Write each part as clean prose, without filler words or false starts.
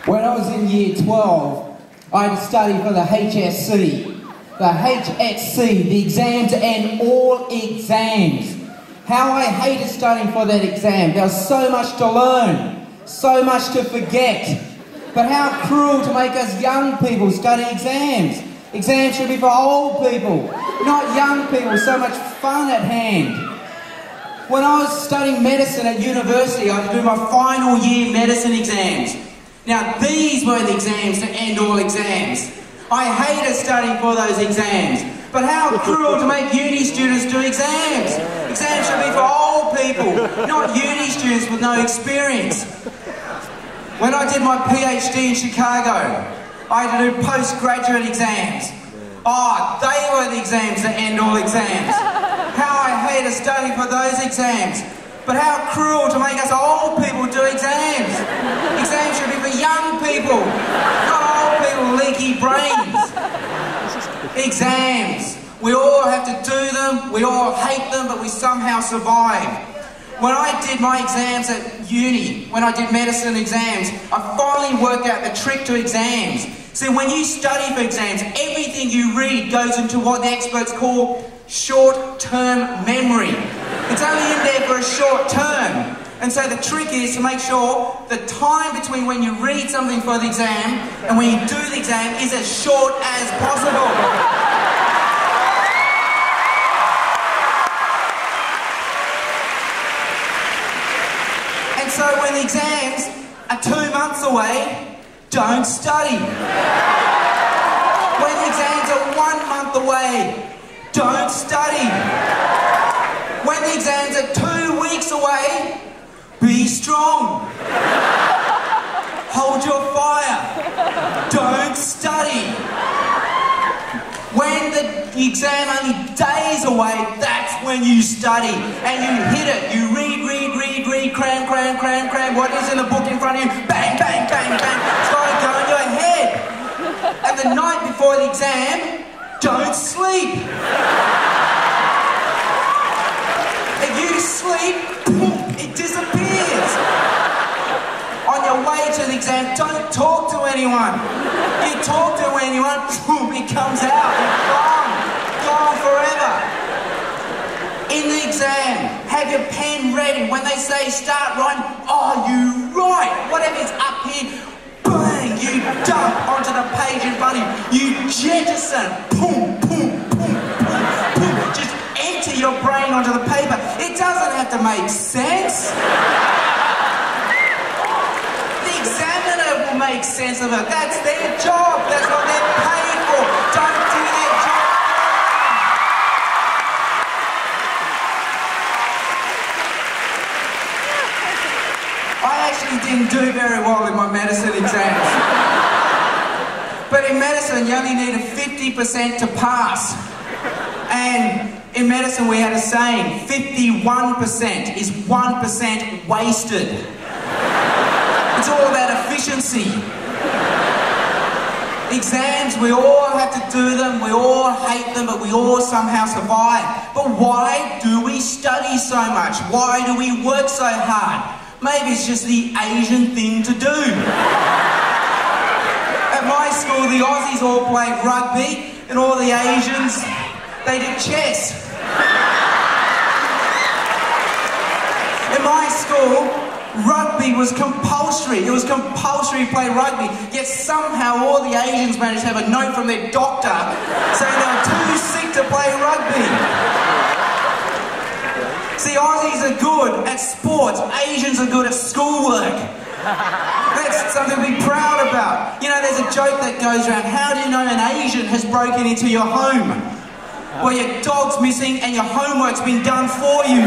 When I was in year 12, I had to study for the HSC. The HSC, the exams and all exams. How I hated studying for that exam. There was so much to learn, so much to forget. But how cruel to make us young people study exams. Exams should be for old people, not young people. So much fun at hand. When I was studying medicine at university, I had to do my final year medicine exams. Now these were the exams to end all exams. I hated studying for those exams. But how cruel to make uni students do exams. Exams should be for old people, not uni students with no experience. When I did my PhD in Chicago, I had to do postgraduate exams. Oh, they were the exams that end all exams. How I hated studying for those exams. But how cruel to make us old people do exams. Exams should be for young people, not old people with leaky brains. Exams. We all have to do them, we all hate them, but we somehow survive. When I did my exams at uni, when I did medicine exams, I finally worked out the trick to exams. See, when you study for exams, everything you read goes into what the experts call short-term memory. It's only in there for a short term. And so the trick is to make sure the time between when you read something for the exam and when you do the exam is as short as possible. And so when the exams are 2 months away, don't study. When the exams are 1 month away, don't study. When the exams are 2 weeks away, be strong. Hold your fire. Don't study. When the exam only days away, that's when you study. And you hit it. You read, cram. What is in the book in front of you? Bang, bang, bang, bang. It's got to go in your head. And the night before the exam, don't sleep. If you sleep, it disappears. On your way to the exam, don't talk to anyone. You talk to anyone, it comes out. It's gone forever. In the exam, have your pen ready. When they say start writing, oh, you write. Whatever's up here, bang, you dump onto the page in front of you. You jettison, boom. Just enter your brain onto the paper. It doesn't have to make sense. The examiner will make sense of it. That's their job. That's what they're paid for. Don't do their job. I actually didn't do very well in my medicine exams. But in medicine, you only need a 50% to pass. And in medicine we had a saying, 51% is 1% wasted. It's all about efficiency. Exams, we all have to do them, we all hate them, but we all somehow survive. But why do we study so much? Why do we work so hard? Maybe it's just the Asian thing to do. At my school, the Aussies all played rugby, and all the Asians, they did chess. In my school, rugby was compulsory. It was compulsory to play rugby. Yet somehow all the Asians managed to have a note from their doctor saying they were too sick to play rugby. See, Aussies are good at sports. Asians are good at schoolwork. That's something to be proud about. You know, there's a joke that goes around, how do you know an Asian has broken into your home? Well, your dog's missing and your homework's been done for you.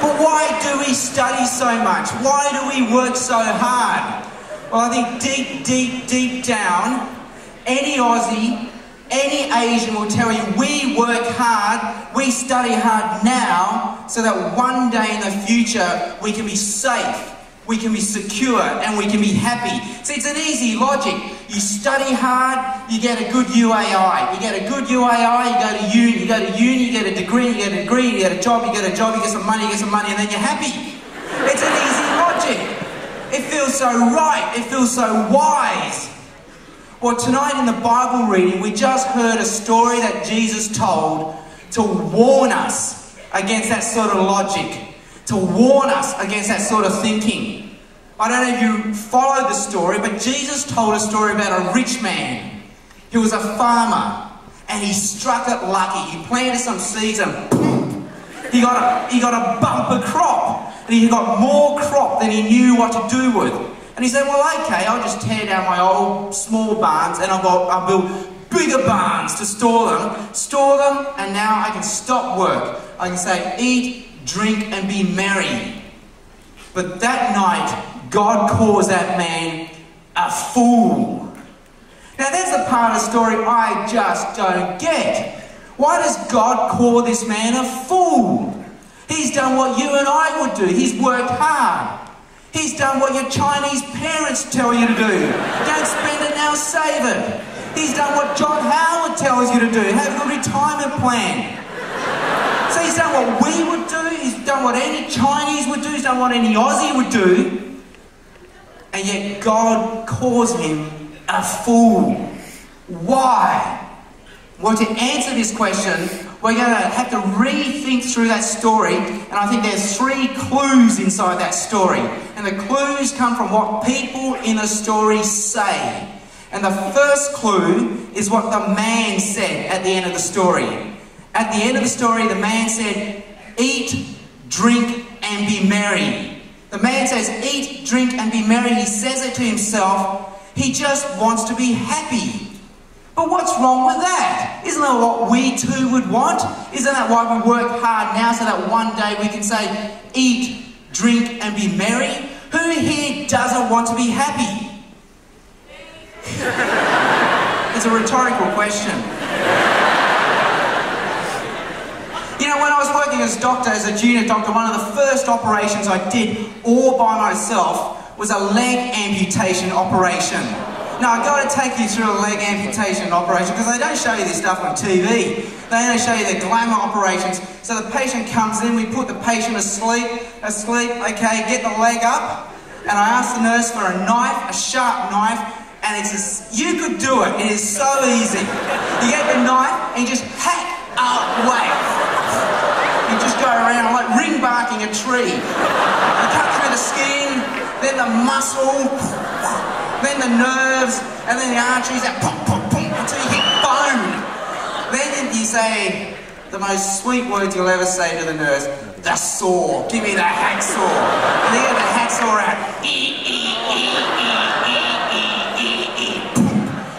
But why do we study so much? Why do we work so hard? Well, I think deep down, any Aussie, any Asian will tell you we work hard, we study hard now, so that one day in the future we can be safe we can be secure, and we can be happy. See, it's an easy logic. You study hard, you get a good UAI. You get a good UAI, you go to uni, you get a degree, you get a job, you get some money, and then you're happy. It's an easy logic. It feels so right, it feels so wise. Well, tonight in the Bible reading, we just heard a story that Jesus told to warn us against that sort of logic, to warn us against that sort of thinking. I don't know if you followed the story, but Jesus told a story about a rich man. He was a farmer, and he struck it lucky. He planted some seeds and boom, he got a bumper crop. And he got more crop than he knew what to do with. And he said, well, okay, I'll just tear down my old small barns and I'll build bigger barns to store them, and now I can stop work. I can say, eat, drink, and be merry. But that night, God calls that man a fool. Now, that's the part of the story I just don't get. Why does God call this man a fool? He's done what you and I would do. He's worked hard. He's done what your Chinese parents tell you to do. Don't spend it, now save it. He's done what John Howard tells you to do. Have a retirement plan. So he's done what we would do. He's done what any Chinese would do. He's done what any Aussie would do. And yet God calls him a fool. Why? Well, to answer this question, we're going to have to rethink through that story, and I think there's 3 clues inside that story. And the clues come from what people in the story say. And the first clue is what the man said at the end of the story. At the end of the story, the man said, eat, drink, and be merry. The man says, eat, drink, and be merry. He says it to himself. He just wants to be happy. But what's wrong with that? Isn't that what we too would want? Isn't that why we work hard now, so that one day we can say, eat, drink, and be merry? Who here doesn't want to be happy? It's a rhetorical question. You know, when I was working as a doctor, as a junior doctor, one of the first operations I did all by myself was a leg amputation operation. Now, I've got to take you through a leg amputation operation because they don't show you this stuff on TV. They only show you the glamour operations. So the patient comes in, we put the patient asleep, okay, get the leg up, and I ask the nurse for a knife, a sharp knife, and you could do it. It is so easy. You get the knife and you just hack away. You just go around like ring barking a tree. You cut through the skin, then the muscle, then the nerves, and then the arteries, that pump, pump, pump, until you hit bone. Then you say the most sweet words you'll ever say to the nurse, the saw, give me the hacksaw. And then you get the hacksaw out,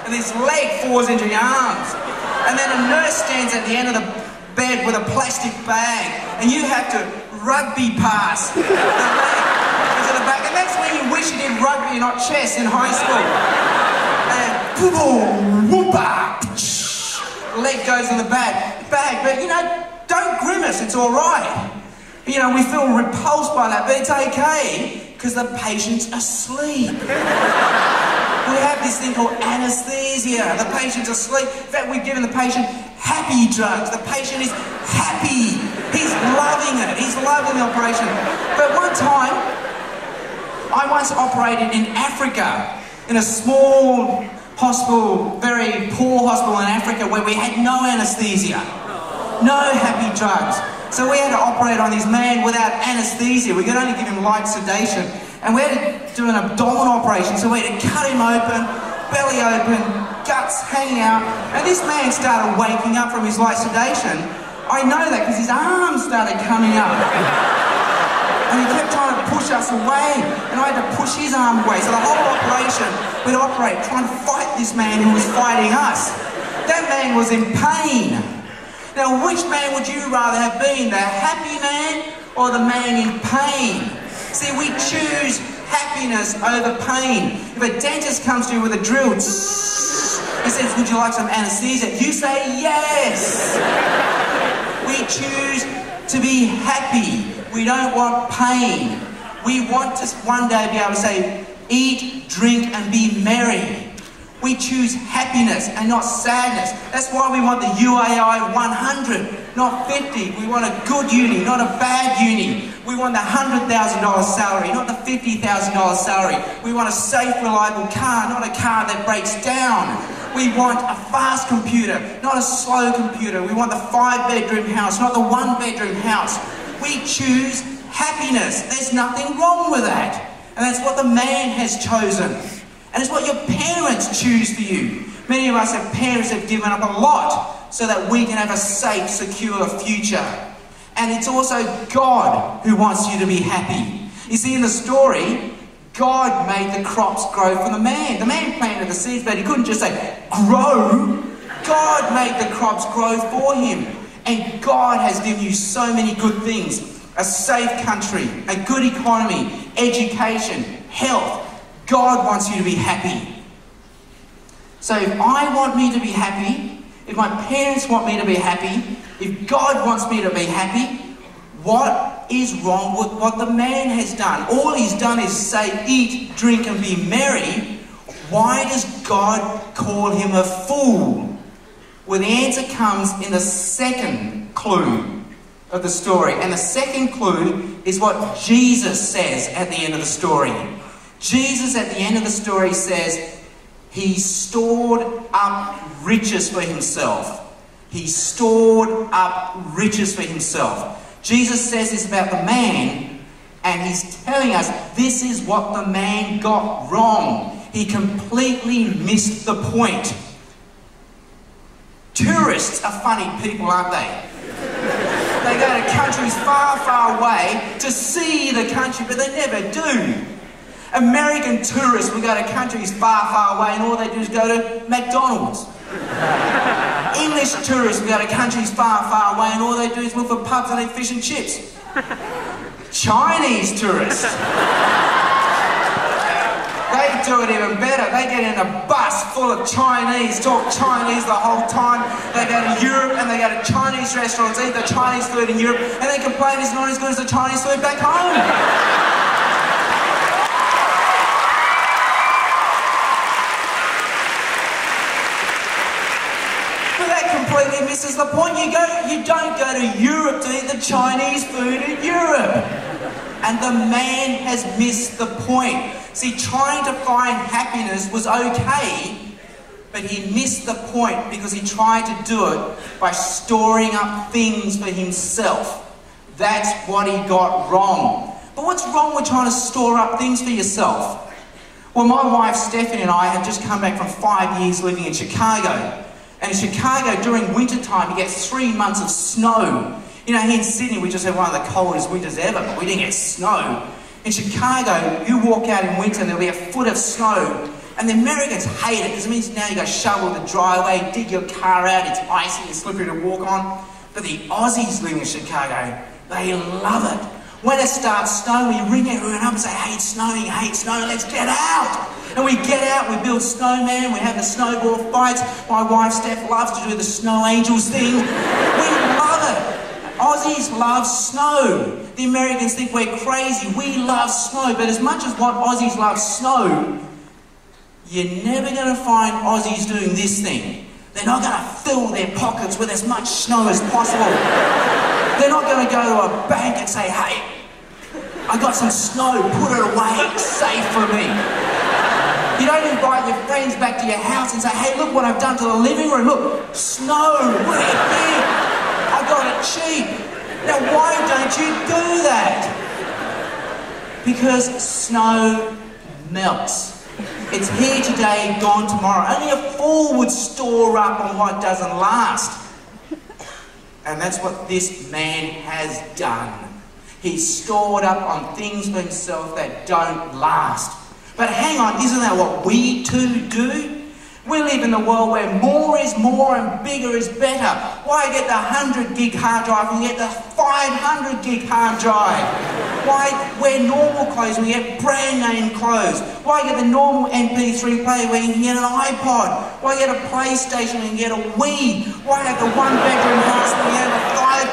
and this leg falls into your arms. And then a nurse stands at the end of the bed with a plastic bag, and you have to rugby pass the leg into the back. And that's when you wish you did rugby, not chess, in high school. And boom, whoompa, leg goes in the bag. But you know, don't grimace, it's all right. You know, we feel repulsed by that, but it's okay, because the patient's asleep. We have this thing called anesthesia. The patient's asleep. In fact, we've given the patient happy drugs. The patient is happy. He's loving it. He's loving the operation. But one time, I once operated in Africa, in a small hospital, very poor hospital in Africa, where we had no anesthesia, no happy drugs. So we had to operate on this man without anesthesia. We could only give him light sedation. And we had to do an abdominal operation, so we had to cut him open, belly open, guts hanging out. And this man started waking up from his light sedation. I know that because his arms started coming up. And he kept trying to push us away, and I had to push his arm away. So the whole operation, we'd operate trying to fight this man who was fighting us. That man was in pain. Now, which man would you rather have been, the happy man or the man in pain? See, we choose happiness over pain. If a dentist comes to you with a drill and says, would you like some anesthesia? You say yes. We choose to be happy. We don't want pain. We want to one day be able to say, eat, drink, and be merry. We choose happiness and not sadness. That's why we want the UAI 100, not 50. We want a good uni, not a bad uni. We want the $100,000 salary, not the $50,000 salary. We want a safe, reliable car, not a car that breaks down. We want a fast computer, not a slow computer. We want the 5-bedroom house, not the 1-bedroom house. We choose happiness. There's nothing wrong with that. And that's what the man has chosen. And it's what your parents choose for you. Many of us have parents that have given up a lot so that we can have a safe, secure future. And it's also God who wants you to be happy. You see, in the story, God made the crops grow for the man. The man planted the seeds, but he couldn't just say, grow. God made the crops grow for him. And God has given you so many good things. A safe country, a good economy, education, health. God wants you to be happy. So if I want me to be happy, if my parents want me to be happy, if God wants me to be happy, what is wrong with what the man has done? All he's done is say, eat, drink, and be merry. Why does God call him a fool? Well, the answer comes in the second clue of the story. And the second clue is what Jesus says at the end of the story. Jesus at the end of the story says, he stored up riches for himself. He stored up riches for himself. Jesus says this about the man, and he's telling us this is what the man got wrong. He completely missed the point. Tourists are funny people, aren't they? They go to countries far, far away to see the country, but they never do. American tourists will go to countries far, far away and all they do is go to McDonald's. English tourists will go to countries far, far away and all they do is look for pubs and eat fish and chips. Chinese tourists, they do it even better. They get in a bus full of Chinese, talk Chinese the whole time. They go to Europe and they go to Chinese restaurants, eat the Chinese food in Europe, and they complain it's not as good as the Chinese food back home. Completely misses the point. You don't go to Europe to eat the Chinese food in Europe. And the man has missed the point. See, trying to find happiness was okay, but he missed the point because he tried to do it by storing up things for himself. That's what he got wrong. But what's wrong with trying to store up things for yourself? Well, my wife Stephanie and I had just come back from 5 years living in Chicago. And in Chicago, during winter time, you get 3 months of snow. You know, here in Sydney, we just had one of the coldest winters ever, but we didn't get snow. In Chicago, you walk out in winter and there'll be a foot of snow. And the Americans hate it because it means now you've got to shovel the driveway, dig your car out, it's icy and slippery to walk on. But the Aussies living in Chicago, they love it. When it starts snowing, we ring everyone up and say, hey, it's snowing, let's get out. And we get out, we build snowman, we have the snowball fights. My wife Steph loves to do the snow angels thing. We love it. Aussies love snow. The Americans think we're crazy. We love snow. But as much as what Aussies love snow, you're never going to find Aussies doing this thing. They're not going to fill their pockets with as much snow as possible. They're not going to go to a bank and say, hey, I got some snow, put it away, it's safe for me. You don't invite your friends back to your house and say, hey, look what I've done to the living room. Look, snow, we're here. I got it cheap. Now, why don't you do that? Because snow melts. It's here today, gone tomorrow. Only a fool would store up on what doesn't last. And that's what this man has done. He's stored up on things for himself that don't last. But hang on, isn't that what we too do? We live in a world where more is more and bigger is better. Why get the 100 gig hard drive when you get the 500 gig hard drive? Why wear normal clothes when you get brand name clothes? Why get the normal MP3 player when you can get an iPod? Why get a PlayStation when you get a Wii? Why have the 1-bedroom house when you have a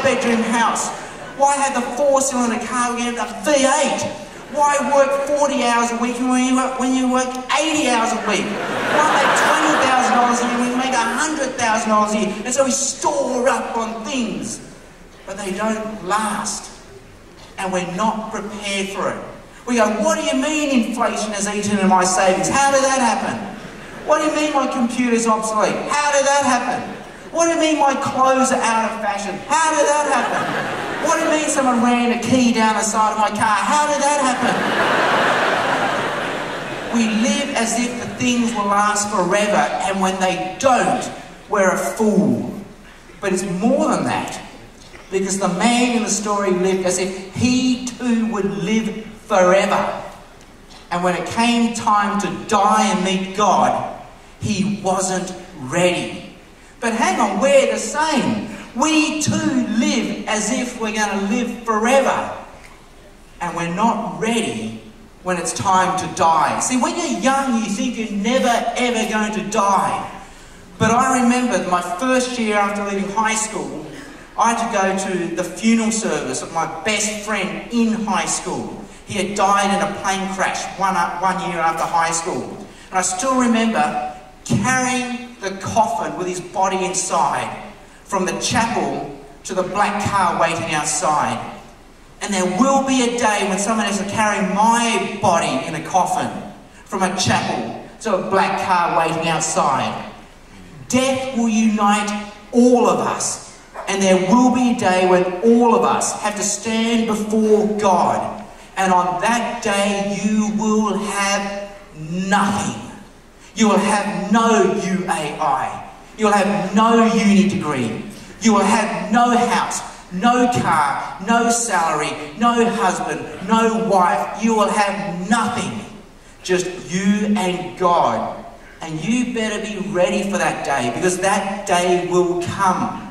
5-bedroom house? Why have the 4-cylinder car when you have the V8? Why work 40 hours a week when you work 80 hours a week? Why make $20,000 a year when you make $100,000 a year? And so we store up on things, but they don't last. And we're not prepared for it. We go, what do you mean inflation has eaten into my savings? How did that happen? What do you mean my computer's obsolete? How did that happen? What do you mean my clothes are out of fashion? How did that happen? What do you mean someone ran a key down the side of my car? How did that happen? We live as if the things will last forever, and when they don't, we're a fool. But it's more than that, because the man in the story lived as if he too would live forever. And when it came time to die and meet God, he wasn't ready. But hang on, we're the same. We too live as if we're going to live forever. And we're not ready when it's time to die. See, when you're young, you think you're never ever going to die. But I remember my first year after leaving high school, I had to go to the funeral service of my best friend in high school. He had died in a plane crash one year after high school. And I still remember carrying the coffin with his body inside from the chapel to the black car waiting outside. And there will be a day when someone has to carry my body in a coffin from a chapel to a black car waiting outside. Death will unite all of us, and there will be a day when all of us have to stand before God. And on that day, you will have nothing. You will have no UAI. You will have no uni degree. You will have no house, no car, no salary, no husband, no wife. You will have nothing. Just you and God. And you better be ready for that day, because that day will come.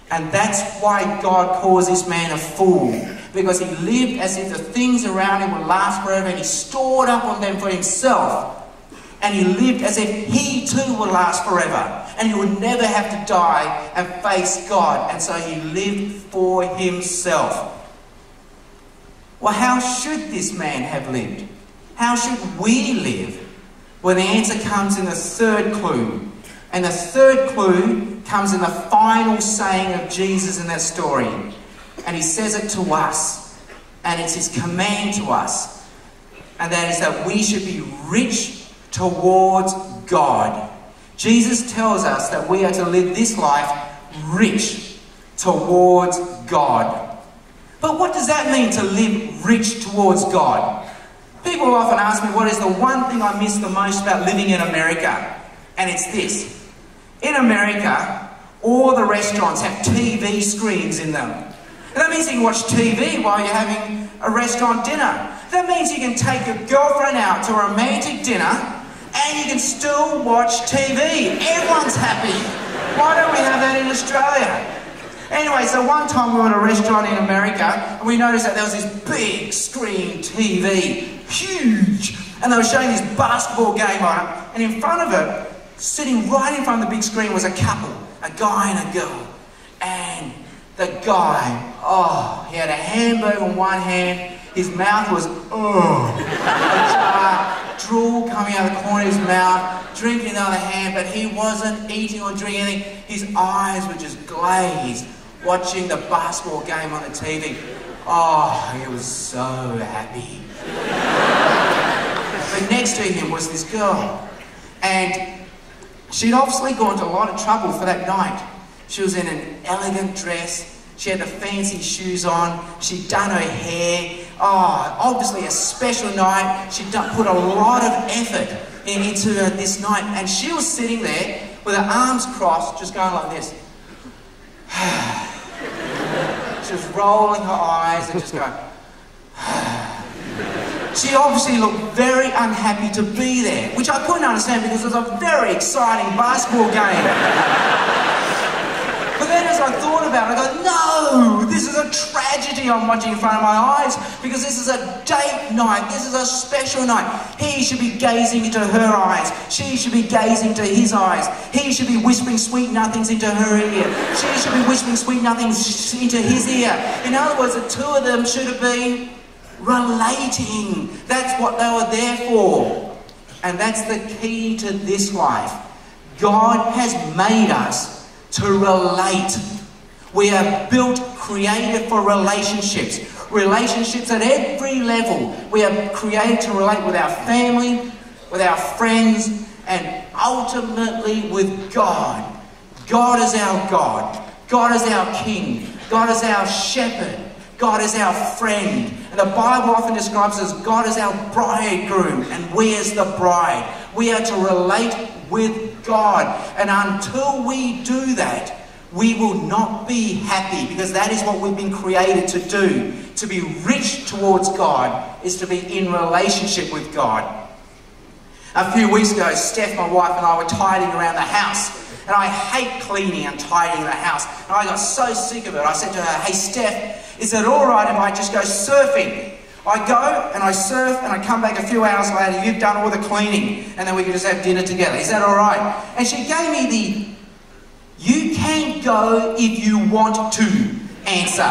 And that's why God calls this man a fool. Because he lived as if the things around him would last forever, and he stored up on them for himself. And he lived as if he too would last forever, and he would never have to die and face God. And so he lived for himself. Well, how should this man have lived? How should we live? Well, the answer comes in the third clue. And the third clue comes in the final saying of Jesus in that story. And he says it to us. And it's his command to us. And that is that we should be rich towards God. Jesus tells us that we are to live this life rich towards God. But what does that mean, to live rich towards God? People often ask me, what is the one thing I miss the most about living in America? And it's this. In America, all the restaurants have TV screens in them. And that means you can watch TV while you're having a restaurant dinner. That means you can take your girlfriend out to a romantic dinner and you can still watch TV. Everyone's happy. Why don't we have that in Australia? Anyway, so one time we were at a restaurant in America and we noticed that there was this big screen TV, huge, and they were showing this basketball game on it, and in front of it, sitting right in front of the big screen, was a couple, a guy and a girl. And the guy, oh, he had a hamburger in one hand, his mouth was, drool coming out of the corner of his mouth, drinking in the other hand, but he wasn't eating or drinking anything. His eyes were just glazed, watching the basketball game on the TV. Oh, he was so happy. But next to him was this girl, and she'd obviously gone to a lot of trouble for that night. She was in an elegant dress, she had the fancy shoes on, she'd done her hair. Oh, obviously a special night. She'd put a lot of effort into this night, and she was sitting there with her arms crossed, just going like this. She was rolling her eyes and just going. She obviously looked very unhappy to be there, which I couldn't understand because it was a very exciting basketball game. But then as I thought about it, I go, no, this is a tragedy I'm watching in front of my eyes, because this is a date night, this is a special night. He should be gazing into her eyes, she should be gazing into his eyes, he should be whispering sweet nothings into her ear, she should be whispering sweet nothings into his ear. In other words, the two of them should have been Relating. That's what they were there for. And that's the key to this life. God has made us to relate. We are built, created for relationships. Relationships at every level. We are created to relate with our family, with our friends, and ultimately with God. God is our God. God is our King. God is our shepherd. God is our friend. And the Bible often describes us as God is our bridegroom and we as the bride. We are to relate with God. And until we do that, we will not be happy, because that is what we've been created to do. To be rich towards God is to be in relationship with God. A few weeks ago, Steph, my wife, and I were tidying around the house. And I hate cleaning and tidying the house. And I got so sick of it. I said to her, "Hey Steph, is it alright if I just go surfing? I go and I surf and I come back a few hours later, you've done all the cleaning, and then we can just have dinner together. Is that alright?" And she gave me the "you can go if you want to" answer.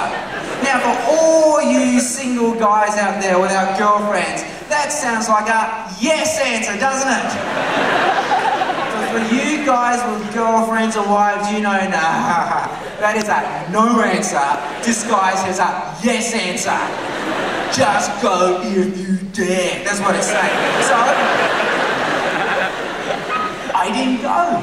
Now for all you single guys out there without girlfriends, that sounds like a yes answer, doesn't it? For you guys with girlfriends or wives, you know, nah, that is a no answer disguised as a yes answer. Just go if you dare. That's what it's saying. So, I didn't go.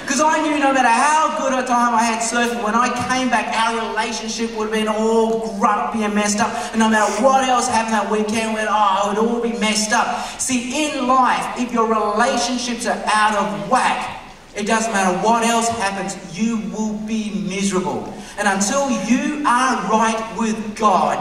Because I knew no matter how good a time I had surfing, when I came back, our relationship would have been all grumpy and messed up. And no matter what else happened that weekend, it would all be messed up. See, in life, if your relationships are out of whack, it doesn't matter what else happens, you will be miserable. And until you are right with God,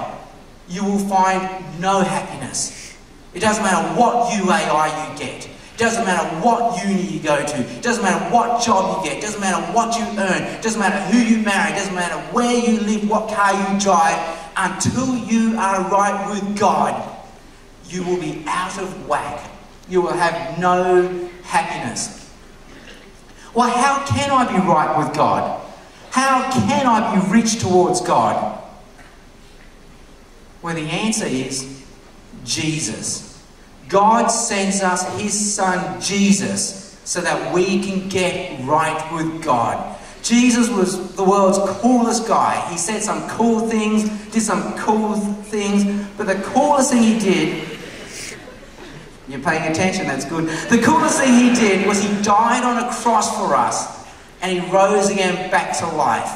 you will find no happiness. It doesn't matter what UAI you get. It doesn't matter what uni you go to. It doesn't matter what job you get. It doesn't matter what you earn. It doesn't matter who you marry. It doesn't matter where you live, what car you drive. Until you are right with God, you will be out of whack. You will have no happiness. Well, how can I be right with God? How can I be rich towards God? Well, the answer is Jesus. God sends us His Son, Jesus, so that we can get right with God. Jesus was the world's coolest guy. He said some cool things, did some cool things, but the coolest thing He did, you're paying attention, that's good. The coolest thing He did was He died on a cross for us, and He rose again back to life.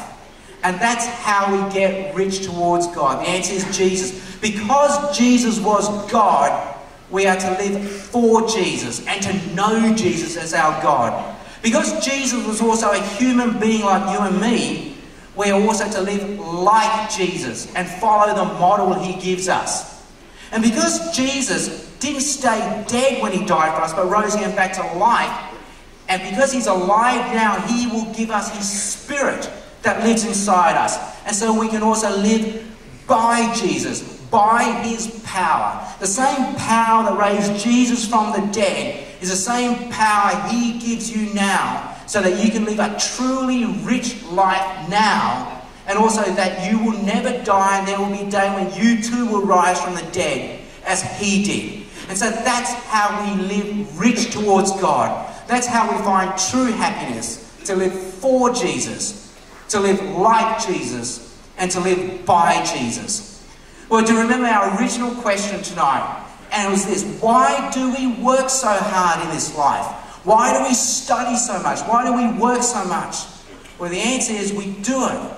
And that's how we get rich towards God. The answer is Jesus. Because Jesus was God, we are to live for Jesus and to know Jesus as our God. Because Jesus was also a human being like you and me, we are also to live like Jesus and follow the model He gives us. And because Jesus didn't stay dead when He died for us, but rose again back to life, and because He's alive now, He will give us His Spirit that lives inside us. And so we can also live by Jesus, by His power. The same power that raised Jesus from the dead is the same power He gives you now, so that you can live a truly rich life now, and also that you will never die, and there will be a day when you too will rise from the dead as He did. And so that's how we live rich towards God. That's how we find true happiness, to live for Jesus, to live like Jesus, and to live by Jesus. Well, to remember our original question tonight, and it was this: why do we work so hard in this life? Why do we study so much? Why do we work so much? Well, the answer is we do it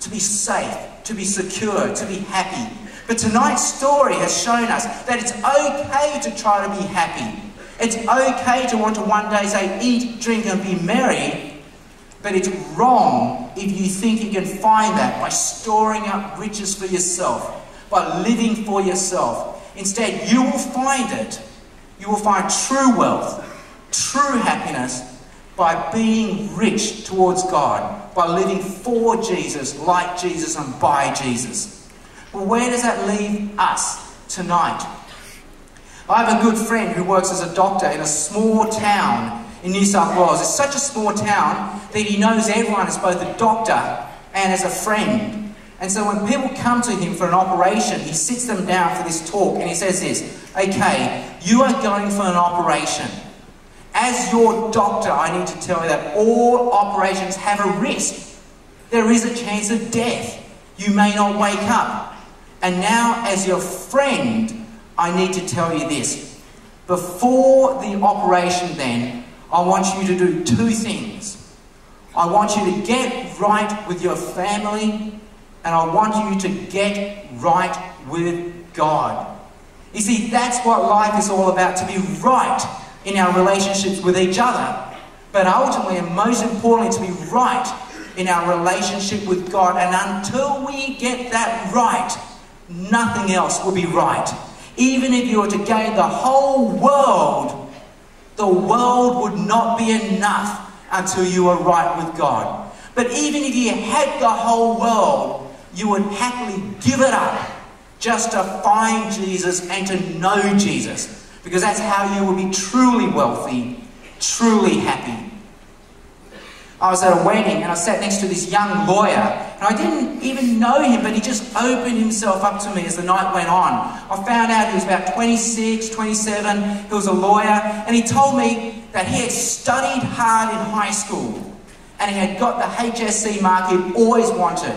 to be safe, to be secure, to be happy. But tonight's story has shown us that it's okay to try to be happy. It's okay to want to one day say, eat, drink, and be merry. But it's wrong if you think you can find that by storing up riches for yourself, by living for yourself. Instead, you will find it. You will find true wealth, true happiness, by being rich towards God, by living for Jesus, like Jesus, and by Jesus. Well, where does that leave us tonight? I have a good friend who works as a doctor in a small town in New South Wales. It's such a small town that he knows everyone as both a doctor and as a friend. And so when people come to him for an operation, he sits them down for this talk and he says this, okay, you are going for an operation. As your doctor, I need to tell you that all operations have a risk. There is a chance of death. You may not wake up. And now, as your friend, I need to tell you this. Before the operation then, I want you to do two things. I want you to get right with your family, and I want you to get right with God. You see, that's what life is all about, to be right in our relationships with each other, but ultimately and most importantly, to be right in our relationship with God. And until we get that right, nothing else will be right. Even if you were to gain the whole world, the world would not be enough until you are right with God. But even if you had the whole world, you would happily give it up just to find Jesus and to know Jesus. Because that's how you will be truly wealthy, truly happy. I was at a wedding and I sat next to this young lawyer, and I didn't even know him, but he just opened himself up to me as the night went on. I found out he was about 26, 27, he was a lawyer, and he told me that he had studied hard in high school and he had got the HSC mark he'd always wanted.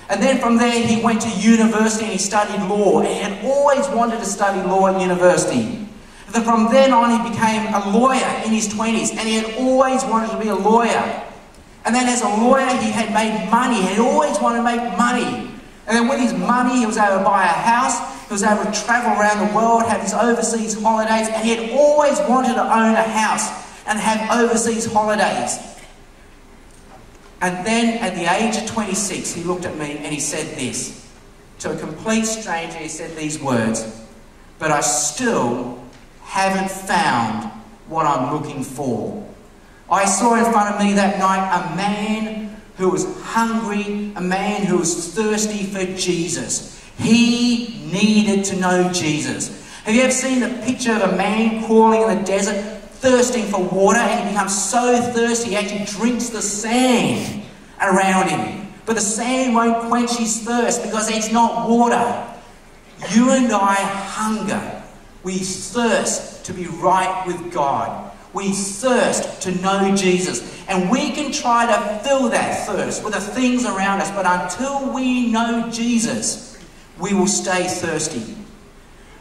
And then from there he went to university and he studied law, and he had always wanted to study law at university. And then from then on he became a lawyer in his 20s, and he had always wanted to be a lawyer. And then as a lawyer he had made money, he had always wanted to make money. And then with his money he was able to buy a house, he was able to travel around the world, have his overseas holidays, and he had always wanted to own a house and have overseas holidays. And then at the age of 26, he looked at me and he said this. To a complete stranger, he said these words, "But I still haven't found what I'm looking for." I saw in front of me that night a man who was hungry, a man who was thirsty for Jesus. He needed to know Jesus. Have you ever seen the picture of a man crawling in the desert, thirsting for water, and he becomes so thirsty he actually drinks the sand around him? But the sand won't quench his thirst because it's not water. You and I hunger. We thirst to be right with God. We thirst to know Jesus. And we can try to fill that thirst with the things around us, but until we know Jesus, we will stay thirsty.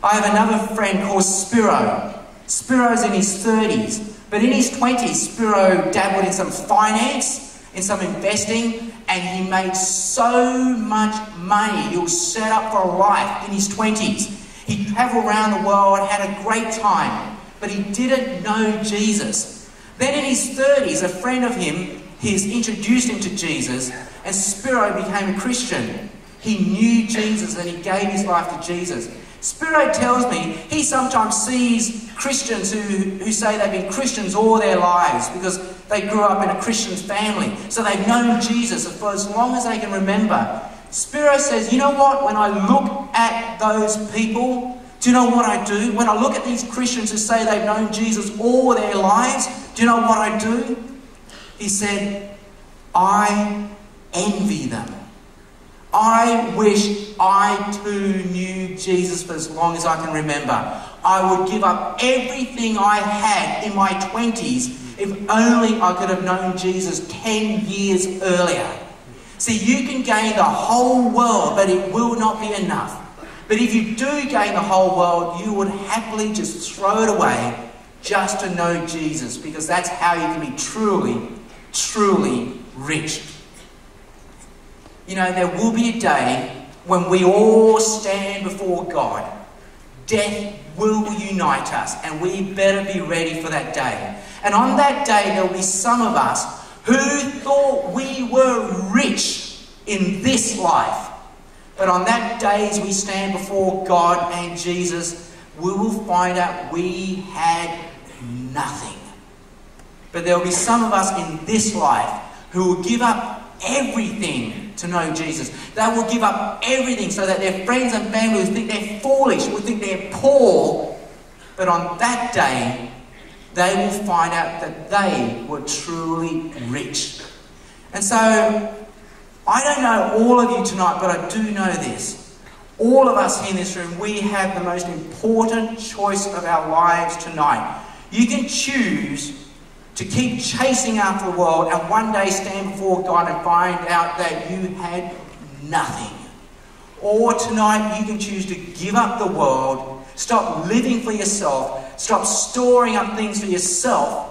I have another friend called Spiro. Spiro's in his 30s, but in his 20s, Spiro dabbled in some finance, in some investing, and he made so much money. He was set up for life in his 20s. He travelled around the world, had a great time, but he didn't know Jesus. Then in his 30s, a friend of him, he's introduced him to Jesus, and Spiro became a Christian. He knew Jesus and he gave his life to Jesus. Spiro tells me he sometimes sees Christians who say they've been Christians all their lives because they grew up in a Christian family. So they've known Jesus for as long as they can remember. Spiro says, you know what? When I look at those people, do you know what I do? When I look at these Christians who say they've known Jesus all their lives, do you know what I do? He said, I envy them. I wish I too knew Jesus for as long as I can remember. I would give up everything I had in my 20s if only I could have known Jesus 10 years earlier. See, you can gain the whole world, but it will not be enough. But if you do gain the whole world, you would happily just throw it away just to know Jesus, because that's how you can be truly, truly rich. You know, there will be a day when we all stand before God. Death will unite us, and we better be ready for that day. And on that day, there will be some of us who thought we were rich in this life. But on that day, as we stand before God and Jesus, we will find out we had nothing. But there will be some of us in this life who will give up everything to know Jesus. They will give up everything so that their friends and family will think they're foolish, will think they're poor. But on that day, they will find out that they were truly rich. And so, I don't know all of you tonight, but I do know this. All of us here in this room, we have the most important choice of our lives tonight. You can choose to keep chasing after the world and one day stand before God and find out that you had nothing. Or tonight you can choose to give up the world, stop living for yourself, stop storing up things for yourself,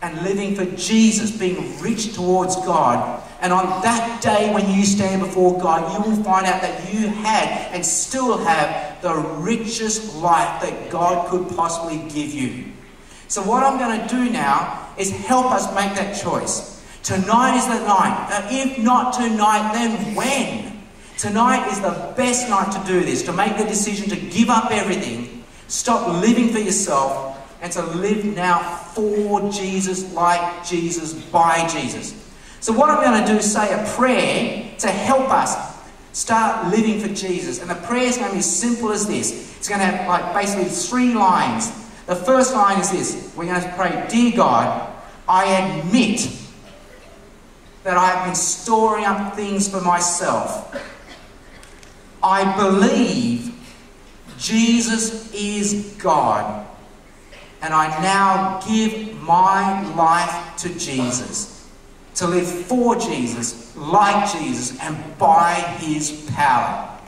and living for Jesus, being rich towards God. And on that day when you stand before God, you will find out that you had and still have the richest life that God could possibly give you. So what I'm going to do now is help us make that choice. Tonight is the night. Now, if not tonight, then when? Tonight is the best night to do this, to make the decision to give up everything, stop living for yourself, and to live now for Jesus, like Jesus, by Jesus. So what I'm going to do is say a prayer to help us start living for Jesus. And the prayer is going to be as simple as this. It's going to have like basically 3 lines. The first line is this. We're going to pray, Dear God, I admit that I have been storing up things for myself. I believe Jesus is God. And I now give my life to Jesus, to live for Jesus, like Jesus, and by his power.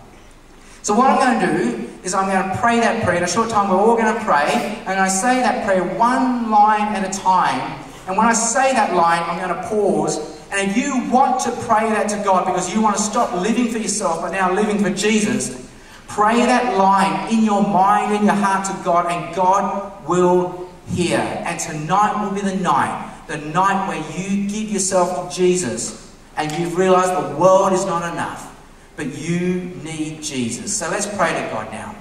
So what I'm going to do is I'm going to pray that prayer. In a short time we're all going to pray, and I say that prayer one line at a time. And when I say that line, I'm going to pause. And if you want to pray that to God because you want to stop living for yourself but now living for Jesus, pray that line in your mind, in your heart to God, and God will hear. And tonight will be the night where you give yourself to Jesus and you've realised the world is not enough, but you need Jesus. So let's pray to God now.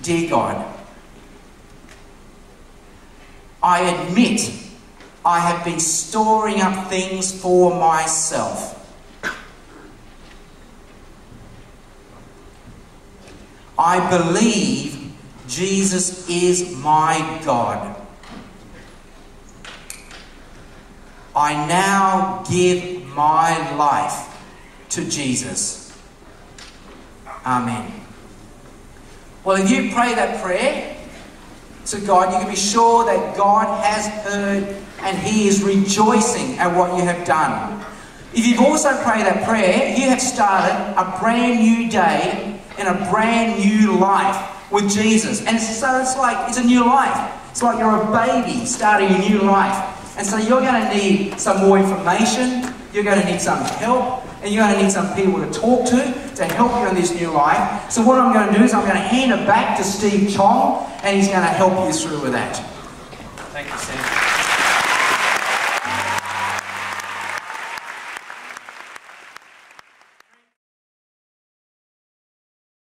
Dear God, I admit I have been storing up things for myself. I believe Jesus is my God. I now give my life to Jesus. Amen. Well, if you pray that prayer to God, you can be sure that God has heard and he is rejoicing at what you have done. If you've also prayed that prayer, you have started a brand new day in a brand new life with Jesus. And so it's a new life. It's like you're a baby starting a new life. And so you're going to need some more information, you're going to need some help, and you're going to need some people to talk to help you in this new life. So what I'm going to do is I'm going to hand it back to Steve Chong, and he's going to help you through with that. Thank you, Sam.